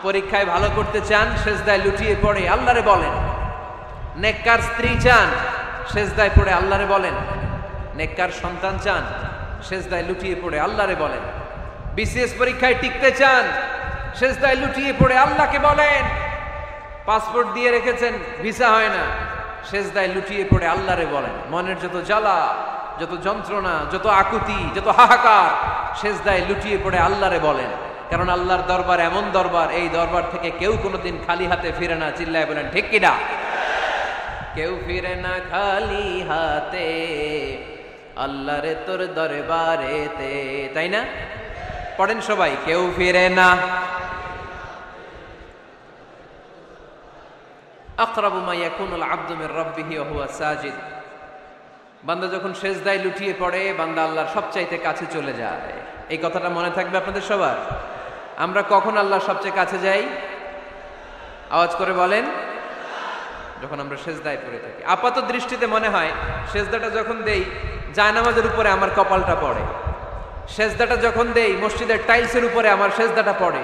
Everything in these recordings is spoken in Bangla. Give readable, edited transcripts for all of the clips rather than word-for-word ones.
পরীক্ষায় ভালো করতে চান, সেজদায় লুটিয়ে পড়ে আল্লাহরে বলেন। নেককার স্ত্রী চান, সেজদায় পড়ে আল্লাহরে বলেন। নেককার সন্তান চান, সেজদায় লুটিয়ে পড়ে আল্লাহরে বলেন। বিসিএস পরীক্ষায় টিকতে চান, সেজদায় লুটিয়ে পড়ে আল্লাহকে বলেন। পাসপোর্ট দিয়ে রেখেছেন, ভিসা হয় না, সেজদায় লুটিয়ে পড়ে আল্লাহরে বলেন। মনের যত জ্বালা, যত যন্ত্রণা, যত আকুতি, যত হাহাকার, সেজদায় লুটিয়ে পড়ে আল্লাহরে বলেন। কারণ আল্লাহর দরবার এমন দরবার, এই দরবার থেকে কেউ কোনোদিন খালি হাতে ফিরে না। চিল্লায় বলেন ঠিক কিনা? কেউ ফিরে না খালি হাতে আল্লাহরে তোর দরবারেতে, তাই না? পড়েন সবাই, কেউ ফিরে না। আকরাবু মা ইয়াকুনুল আবদু মির রাব্বিহি ওয়া হুয়া সাজিদ। বান্দা যখন সেজদায় লুটিয়ে পড়ে, বান্দা আল্লাহর সবচাইতে কাছে চলে যায়। এই কথাটা মনে থাকবে আপনাদের সবার। আমরা কখন আল্লাহর সবচেয়ে কাছে যাই? আওয়াজ করে বলেন। যখন আমরা সেজদায় পড়ে থাকি। আপাত দৃষ্টিতে মনে হয় সেজদাটা যখন দেই জায়নামাজের উপরে আমার কপালটা পড়ে, সেজদাটা যখন দেই মসজিদের টাইলসের উপরে আমার সেজদাটা পড়ে,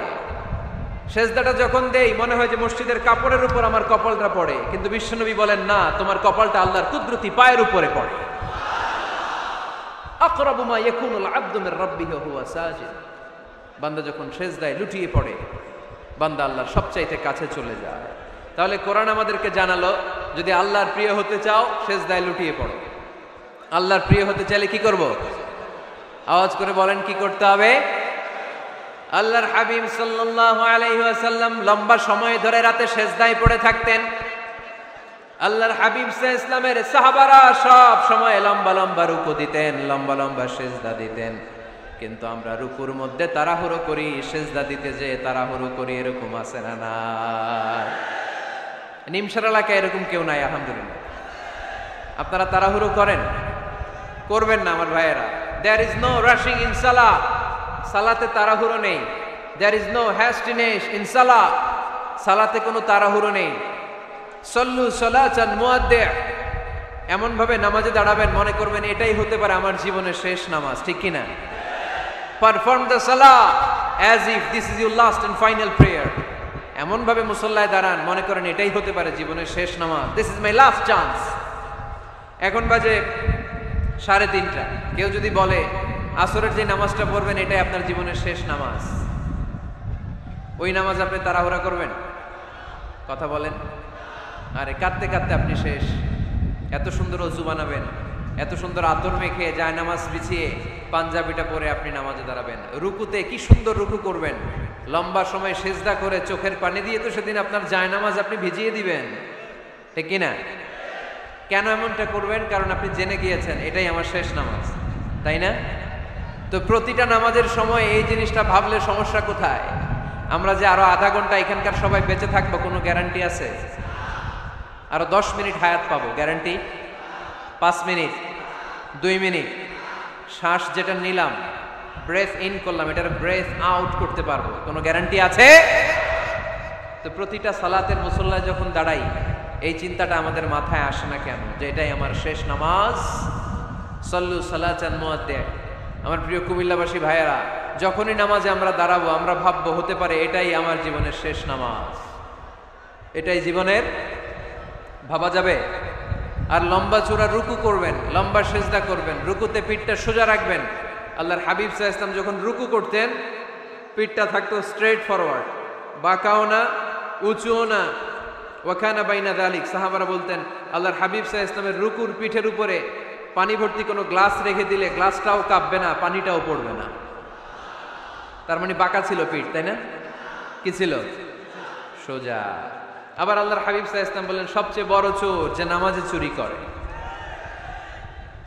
সেজদাটা যখন দেই মনে হয় যে মসজিদের কাপড়ের উপর আমার কপালটা পড়ে। কিন্তু বিশ্বনবী বলেন না, তোমার কপালটা আল্লাহর কুদরতি পায়ের উপরে পড়ে। আকরাবু মা ইয়াকুনুল আবদু মির রাব্বিহি ওয়া হুয়া সাজিদ। বান্দা যখন সেজদায় লুটিয়ে পড়ে, বান্দা আল্লাহর সবচাইতে কাছে চলে যায়। তাহলে কোরআন আমাদেরকে জানালো, যদি আল্লাহর প্রিয় হতে চাও সেজদায় লুটিয়ে পড়ো। আল্লাহর প্রিয় হতে চাইলে কি করব? আওয়াজ করে বলেন কি করতে হবে? আল্লাহর হাবিব সাল্লাল্লাহু আলাইহি ওয়াসাল্লাম লম্বা সময় ধরে রাতে সেজদায় পড়ে থাকতেন। আল্লাহর হাবিব সাল্লাল্লাহু আলাইহি ওয়াসাল্লামের সাহাবারা সব সময় লম্বা লম্বা রুকু দিতেন, লম্বা লম্বা সেজদা দিতেন। কিন্তু আমরা রুকুর মধ্যে তাড়াহুড়ো করি, সেজদা দিতে যে তাড়াহুড়ো করি, এরকম আছে না? না, নিমসার এলাকায় এরকম কেউ নাই আলহামদুলিল্লাহ। আপনারা তাড়াহুড়ো করেন? করবেন না আমার ভাইয়েরা। There is no rushing in সালাহ। সালাতে তাড়াহুড়ো নেই। There is no hastiness in সালাহ। সালাতে কোনো তাড়াহুড়ো নেই। সল্লু সালাতান মুআদ্দি'। এমন ভাবে নামাজে দাঁড়াবেন মনে করবেন এটাই হতে পারে আমার জীবনের শেষ নামাজ, ঠিক কি না? পারফর্ম দ্য সালাহ as if this is your last and final prayer. এমন ভাবে মুসল্লায় দাঁড়ান মনে করেন এটাই হতে পারে জীবনের শেষ নামাজ। This is my last chance. এখন বাজে 3:30। কেউ যদি বলে আসরের যে নামাজটা পড়বেন এটাই আপনার জীবনের শেষ নামাজ, ওই নামাজ আপনি তাড়াহুড়া করবেন? কথা বলেন। আরে কাঁদতে কাঁদতে আপনি শেষ। এত সুন্দর ওযু বানাবেন, এত সুন্দর আতর মেখে জায়নামাজ বিছিয়ে পাঞ্জাবিটা পরে আপনি নামাজে দাঁড়াবেন। রুকুতে কি সুন্দর রুকু করবেন, লম্বা সময় সেজদা করে চোখের পানি দিয়ে তো সেদিন আপনার জায়নামাজ আপনি ভিজিয়ে দিবেন, ঠিক কি না? কেন এমনটা করবেন? কারণ আপনি জেনে গিয়েছেন এটাই আমার শেষ নামাজ, তাই না? তো প্রতিটা নামাজের সময় এই জিনিসটা ভাবলে সমস্যা কোথায়? আমরা যে আরো আধা ঘন্টা এখানকার সবাই বেঁচে থাকবো কোনো গ্যারান্টি আছে? আরো 10 মিনিট হায়াত পাবো, গ্যারান্টি? 5 মিনিট, 2 মিনিট, শ্বাস যেটা নিলাম, ব্রেথ ইন করলাম, এটার ব্রেথ আউট করতে পারবো, কোনো গ্যারান্টি আছে? তো প্রতিটা সালাতের মুসল্লায় যখন দাঁড়াই এই চিন্তাটা আমাদের মাথায় আসে না কেন যে এটাই আমার শেষ নামাজ? সল্লু সালাতান মুআদ্দি'। আমার প্রিয় কুমিল্লাবাসী ভাইয়েরা, যখনই নামাজে আমরা দাঁড়াবো আমরা ভাববো হতে পারে এটাই আমার জীবনের শেষ নামাজ, এটাই জীবনের, ভাবা যাবে? আর লম্বা চূড়া রুকু করবেন, লম্বা সেজদা করবেন, রুকুতে পিঠটা সোজা রাখবেন। আল্লাহর হাবিব সাল্লাল্লাহু আলাইহি ওয়াসাল্লাম যখন রুকু করতেন পিঠটা থাকতো স্ট্রেট ফরওয়ার্ড, বাঁকাও না উঁচুও না। ওয়া কানা বাইনা যালিক। সাহাবারা বলতেন আল্লাহর হাবিব সাল্লাল্লাহু আলাইহি ওয়াসাল্লামের রুকুর পিঠের উপরে পানি ভর্তি কোনো গ্লাস রেখে দিলে গ্লাসটাও কাঁপবে না, পানিটাও পড়বে না। তার মানে বাঁকা ছিল পিঠ, তাই না? কি ছিল? সোজা। আবার আল্লাহর হাবিব সাল্লাল্লাহু আলাইহি ওয়াসাল্লাম বললেন সবচেয়ে বড় চোর যে নামাজে চুরি করে।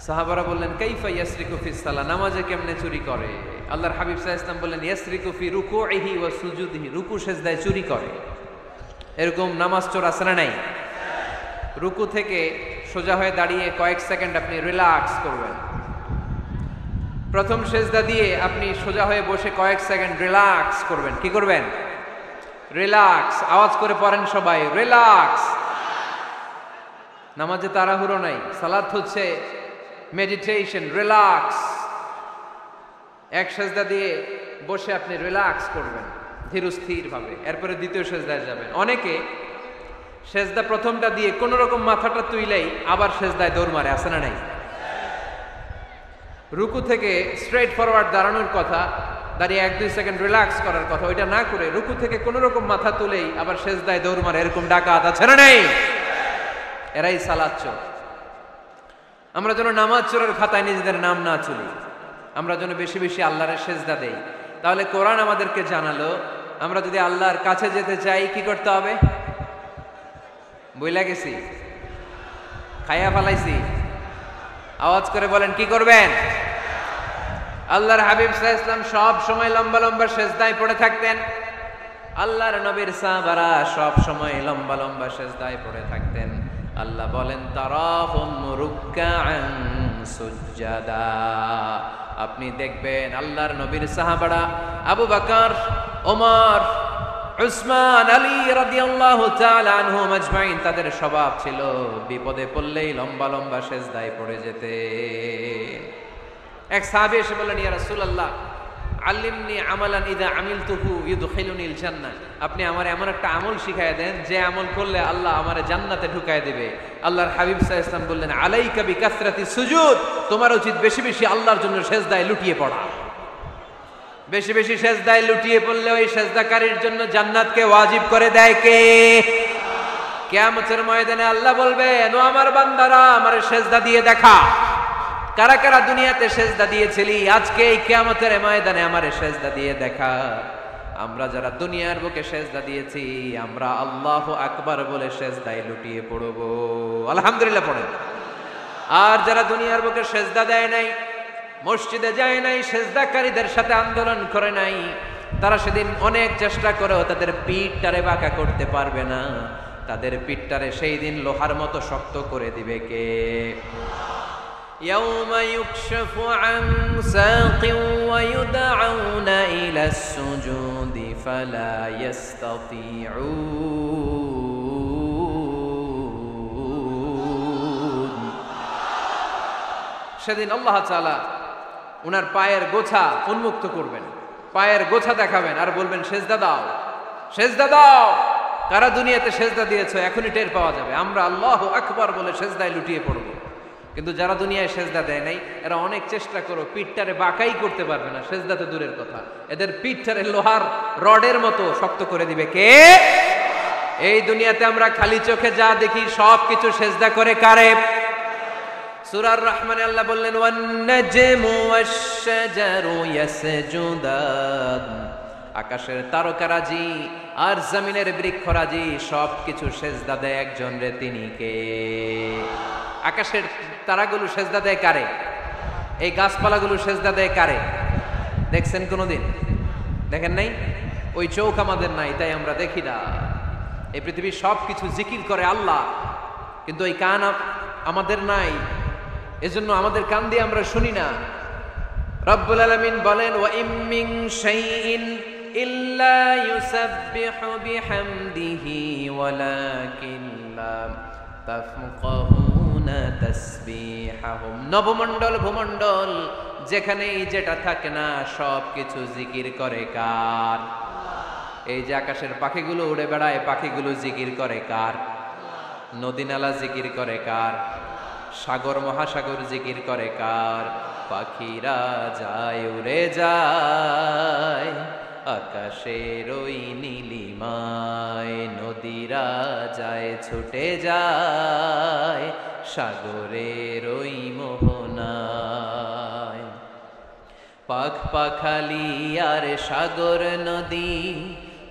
সাহাবারা বললেন কাইফা ইয়াসরিকু ফিস সালাহ, নামাজে কেমনে চুরি করে? আল্লাহর হাবিব সাল্লাল্লাহু আলাইহি ওয়াসাল্লাম বললেন ইয়াসরিকু ফি রুকুইহি ওয়া সুজুদিহি, রুকু সেজদায় চুরি করে। এরকম নামাজ চোর আছে না নাই? রুকু থেকে সোজা হয়ে দাঁড়িয়ে কয়েক সেকেন্ড আপনি রিল্যাক্স করবেন। প্রথম সেজদা দিয়ে আপনি সোজা হয়ে বসে কয়েক সেকেন্ড রিল্যাক্স করবেন। কি করবেন? রিল্যাক্স। আওয়াজ করে পড়েন সবাই, রিল্যাক্স। নামাজে তাড়াহুড়ো নাই, সালাত হচ্ছে মেডিটেশন, রিল্যাক্স। এক সেজদা দিয়ে বসে আপনি রিল্যাক্স করবেন। ধীরস্থির ভাবে, এরপরে দ্বিতীয় সেজদায় যাবেন। অনেকে সেজদা প্রথমটা দিয়ে কোন রকম মাথাটা তুইলেই আবার সেজদায় দৌড় মারে, আছে না নাই? রুকু থেকে স্ট্রেট ফরওয়ার্ড দাঁড়ানোর কথা, দাঁড়িয়ে 1-2 সেকেন্ড রিল্যাক্স করার কথা, ওইটা না করে রুকু থেকে কোন রকম মাথা তুলেই আবার সেজদায় দৌড় মারে, এরকম ডাকাত আছে না নাই? এরাই সালাত চোর। আমরা যেন নামাজ চোরের খাতায় নিজেদের নাম না চলি, আমরা যেন বেশি বেশি আল্লাহর সেজদা দেই। তাহলে কোরআন আমাদেরকে জানালো, আমরা যদি আল্লাহর কাছে যেতে চাই কি করতে হবে? বইলা গেছি, খাইয়া ফালাইছি, আওয়াজ করে বলেন কি করবেন? আল্লাহর হাবিব সাল্লাল্লাহু আলাইহি ওয়াসাল্লাম সব সময় লম্বা লম্বা সেজদায় পড়ে থাকতেন। আল্লাহর নবীর সাহাবারা সব সময় লম্বা লম্বা সেজদায় পড়ে থাকতেন। আল্লাহ বলেন তারাহুম রুকআন সুজদা। আপনি দেখবেন আল্লাহর নবীর সাহাবারা আবু বকর, ওমর, উসমান, আলী রাদিয়াল্লাহু তাআলা আনহুম আজমাইন, তাদের স্বভাব ছিল বিপদে পড়লেই লম্বা লম্বা সেজদায় পড়ে যেতে। এক সাহাবী এসে বললেন, ইয়া রাসূলুল্লাহ আল্লিমনি আমালান ইযা আমিলতুহু ইউদখিলুনিল জান্নাহ, আপনি আমার এমন একটা আমল শিখায় দেন যে আমল করলে আল্লাহ আমারে জান্নাতে ঢুকায় দেবে। আল্লাহর হাবিব সাল্লাল্লাহু আলাইহি ওয়াসাল্লাম বললেন, আলাইকা বিকাসরাতি সুজুদ, তোমার উচিত বেশি বেশি আল্লাহর জন্য সেজদায় লুটিয়ে পড়া। বেশি বেশি সেজদায় লুটিয়ে পড়লে ওই সেজদাকারীর জন্য জান্নাতকে ওয়াজিব করে দেয় কে? কিয়ামতের ময়দানে আল্লাহ বলবেন, ও আমার বান্দারা আমারে সেজদা দিয়ে দেখা। কারা কারা দুনিয়াতে সেজদা দিয়েছিলি, আজকে এই কিয়ামতের ময়দানে আমারে সেজদা দিয়ে দেখা। আমরা যারা দুনিয়ার বুকে সেজদা দিয়েছি, আমরা আল্লাহু আকবার বলে সেজদায় লুটিয়ে পড়ব, আলহামদুলিল্লাহ পড়েন। আর যারা দুনিয়ার বুকে সেজদা দেয় নাই, মসজিদে যায় নাই, সেজদাকারীদের সাথে আন্দোলন করে নাই, তারা সেদিন অনেক চেষ্টা করেও তাদের পিঠটারে বাঁকা করতে পারবে না। তাদের পিঠটারে সেই দিন লোহার মতো শক্ত করে দিবে কে? يوم يكشف عن ساق ويدعون إلى السجود فلا يستطيعون। সেদিন আল্লাহ তাআলা উনার পায়ের গোছা উন্মুক্ত করবেন, পায়ের গোছা দেখাবেন আর বলবেন, সেজদা দাও, সেজদা দাও। কারা দুনিয়াতে সেজদা দিয়েছো এখনই টের পাওয়া যাবে। আমরা আল্লাহু আকবার বলে সেজদায় লুটিয়ে পড়ব। কিন্তু যারা দুনিয়ায় সেজদা দেয় নাই, এরা অনেক চেষ্টা করো, পিঠটারে বাঁকাই করতে পারবে না, সেজদা তো দূরের কথা, এদের পিঠটারে লোহার রডের মতো শক্ত করে দিবে কে? এই দুনিয়াতে আমরা খালি চোখে যা দেখি সব কিছু সেজদা করে কারে? সূরার রহমানে আল্লাহ বললেন, ওয়ান নাজমু ওয়াশ-শাজারু ইয়াসজুদান, আকাশের তারকারাজি আর জমিনের বৃক্ষরাজি সব কিছু সেজদা দেয় একজন রে, তিনি কে? আকাশের তারাগুলো সেজদা দেয় কারে? এই গাছপালাগুলো সেজদা দেয় কারে? দেখছেন কোনোদিন? দেখেন নাই? ওই চোখ আমাদের নাই, তাই আমরা দেখি না। এই পৃথিবীর সব কিছু জিকির করে আল্লাহ, কিন্তু ওই কান আমাদের নাই, এজন্য আমাদের কান দিয়ে আমরা শুনি না। রব্বুল আলামিন বলেন, ওয়া ইম মিন শাইইন ইল্লা ইউসাব্বিহু বিহামদিহি ওয়ালাকিন লা তাফকাহুনা তাসবিহাহুম। নবমণ্ডল ভূমণ্ডল যেখানেই যেটা থাকে না সব কিছু জিকির করে কার? এই যে আকাশের পাখিগুলো উড়ে বেড়ায়, পাখিগুলো জিকির করে কার? নদী নালা জিকির করে কার? সাগর মহাসাগর জিকির করে কার? পাখিরা যায় উড়ে যায় আকাশের ওই নীলিমায়, নদীরা যায় ছুটে যায় সাগরের ওই মোহনায়। পাখ পাখালি আর সাগর নদী,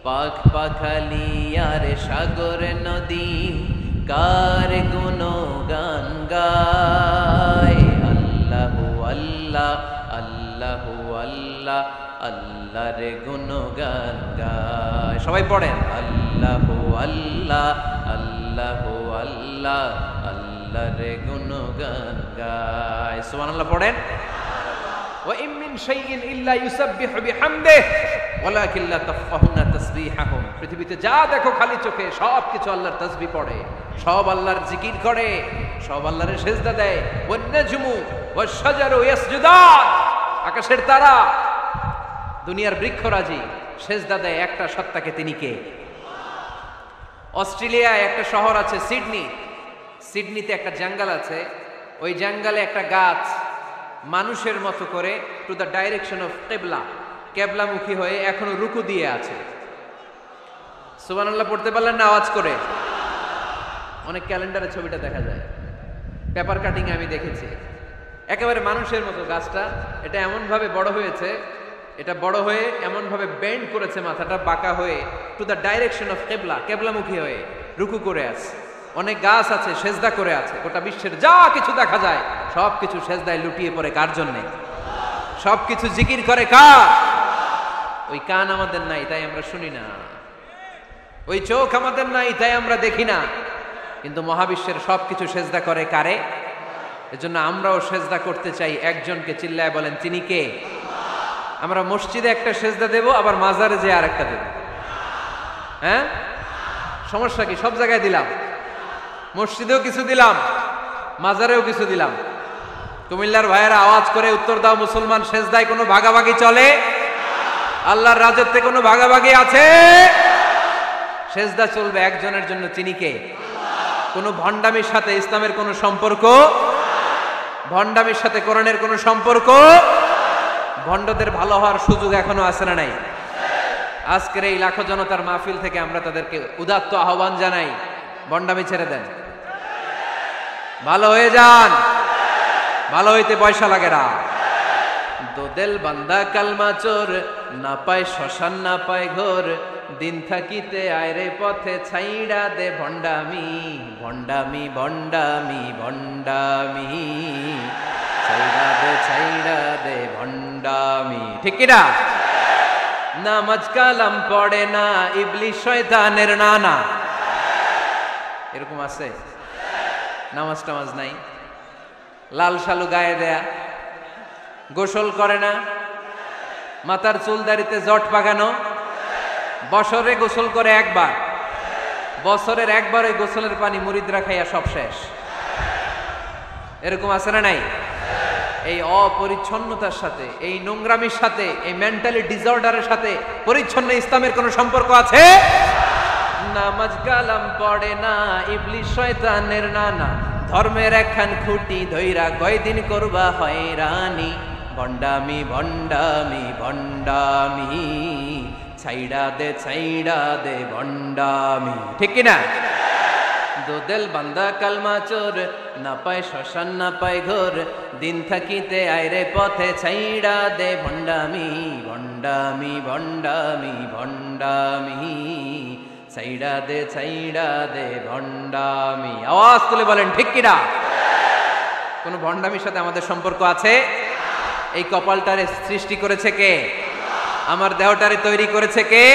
পাখ পাখালি আর সাগর নদী, কার গুণগান গায়? আল্লাহু আল্লাহ, আল্লাহু আল্লাহ, আল্লাহর গুণগান গায়। সবাই পড়েন, আল্লাহু আল্লাহ, আল্লাহু আল্লাহ, আল্লাহর গুণগান গায়। সুবহানাল্লাহ পড়েন। ওয়া ইম মিন শাইইন ইল্লা ইউসাব্বিহু বিহামদিহি ওয়ালাকিন লা তাফকাহুনা তাসবিহাহুম। পৃথিবীতে যা দেখো খালি চোখে সব কিছু আল্লাহর তাসবিহ পড়ে, সব আল্লাহর জিকির করে, সব আল্লাহর সেজদা দেয়। ওয়ান নাজমু ওয়াশ-শাজারু ইয়াসজুদান, আকাশের তারা, দুনিয়ার বৃক্ষরাজি সেজদা দেয় একটা সত্তাকে, তিনি কে? অস্ট্রেলিয়ায় একটা শহর আছে সিডনি, সিডনিতে একটা জঙ্গল আছে, ওই জঙ্গলে একটা গাছ মানুষের মতো করে টু দ্য ডাইরেকশন অফ কেবলা, কেবলামুখী হয়ে এখনো রুকু দিয়ে আছে। সুবহানাল্লাহ পড়তে পারলেন না আওয়াজ করে? অনেক ক্যালেন্ডারে ছবিটা দেখা যায়, পেপার কাটিং আমি দেখেছি। একেবারে মানুষের মতো গাছটা, এটা এমন ভাবে বড় হয়েছে, এটা বড় হয়ে এমন ভাবে বেন্ড করেছে, মাথাটা বাঁকা হয়ে টু দ্য ডাইরেকশন অফ কেবলা, কেবলামুখী হয়ে রুকু করে আছে। অনেক গাছ আছে সেজদা করে আছে। গোটা বিশ্বের যা কিছু দেখা যায় সব কিছু সেজদায় লুটিয়ে পড়ে কার জন্যে? সব কিছু জিকির করে কার? ওই কান আমাদের নাই তাই আমরা শুনি না, ওই চোখ আমাদের নাই তাই আমরা দেখি না, কিন্তু মহাবিশ্বের সব কিছু সেজদা করে কারে? এজন্য আমরাও সেজদা করতে চাই একজনকে। চিল্লায় বলেন তিনি কে? আমরা মসজিদে একটা সেজদা দেব, আবার মাজারে যে আর একটা দেব। হ্যাঁ, সমস্যা কি? সব জায়গায় দিলাম, মসজিদেও কিছু দিলাম, মাজারেও কিছু দিলাম। কুমিল্লার ভাইয়েরা আওয়াজ করে উত্তর দাও, মুসলমান সেজদায় কোনো ভাগাভাগি চলে? আল্লাহর রাজত্বে কোনো ভাগাভাগি আছে? সেজদা চলবে একজনের জন্য, তিনি কে? কোনো ভণ্ডামির সাথে ইসলামের কোনো সম্পর্ক, ভণ্ডামির সাথে কোরআনের কোনো সম্পর্ক। ভণ্ডদের ভালো হওয়ার সুযোগ এখনো আছে না নাই? আজকের এই লাখো জনতার মাহফিল থেকে আমরা তাদেরকে উদাত্ত আহ্বান জানাই, ভণ্ডামি ছেড়ে দেন, ভালো হয়ে যান। ভালো হইতে পয়সা লাগে না। দোদেল বান্দা কালমা চোর, না পায় শ্মশান না পায় ঘোর, দিন থাকিতে আয়রে পথে ছাইড়া দে ভণ্ডামি, ভণ্ডামি ভণ্ডামি ভণ্ডামি, ছাইড়া দে ভণ্ডামি। ঠিক কিনা? নামাজ কালাম পড়ে না, ইবলিশ শয়তানের নানা। এরকম আছে? নামাজ টামাজ নাই, লাল শালু গায়ে দেয়া, গোসল করে না, মাথার চুল দাড়িতে জট পাকানো, বছরে গোসল করে একবার, বছরের একবার ওই গোসলের পানি মুরিদরা খাইয়া সব শেষ। এরকম আছে না নাই? এই অপরিচ্ছন্নতার সাথে, এই নোংরামির সাথে, এই মেন্টালি ডিসঅর্ডারের সাথে পরিচ্ছন্ন ইসলামের কোনো সম্পর্ক আছে? নামাজ কালাম পড়ে না, ইবলিশ শয়তানের নানা, ধর্মের একখান খুঁটি ধইরা কয়দিন করবা হয়রানি, ভণ্ডামি ভণ্ডামি ভণ্ডামি, ছাইড়া দে ভণ্ডামি। ঠিক কিনা? দোদেল বান্দা কালমা চোর, না পায় শ্মশান না পায় ঘোর, দিন থাকিতে আয়রে পথে ছাইড়া দে ভণ্ডামি, ভণ্ডামি ভণ্ডামি ভণ্ডামি, ছাইড়া দে ভণ্ডামি। আওয়াজ তুলে বলেন ঠিক কিনা? কোন ভণ্ডামির সাথে আমাদের সম্পর্ক আছে? এই কপালটারে সৃষ্টি করেছে কে? আমার দেহটারে তৈরি করেছে কে?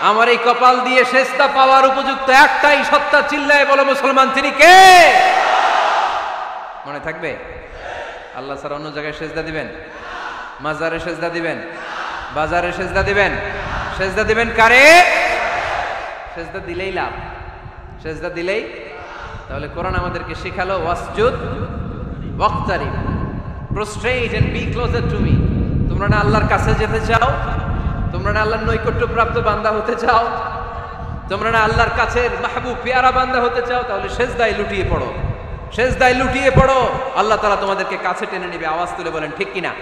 আমার এই কপাল দিয়ে সেজদা পাওয়ার উপযুক্ত একটাই সত্তা, চিল্লায় বলো মুসলমান, তিনি কে? মনে থাকবে? আল্লাহ ছাড়া অন্য জায়গায় সেজদা দিবেন? মাজারে সেজদা দিবেন? বাজারে সেজদা দিবেন? সেজদা দিবেন কারে? সেজদা দিলেই লাভ, সেজদা দিলেই। তাহলে কোরআন আমাদেরকে শিখালো ওয়াসজুদ ওয়াক্তারিব, prostrate and be closer to me. তোমরা না আল্লাহর কাছে যেতে চাও? তোমরা না আল্লাহর নৈকট্যপ্রাপ্ত বান্দা হতে চাও? তোমরা না আল্লাহর কাছের মাহবুব পেয়ারা বান্দা হতে চাও? তাহলে সেজদায় লুটিয়ে পড়ো, সেজদায় লুটিয়ে পড়ো। আল্লাহ তাআলা তোমাদেরকে কাছে টেনে নেবে। আওয়াজ তুলে বলেন ঠিক কিনা?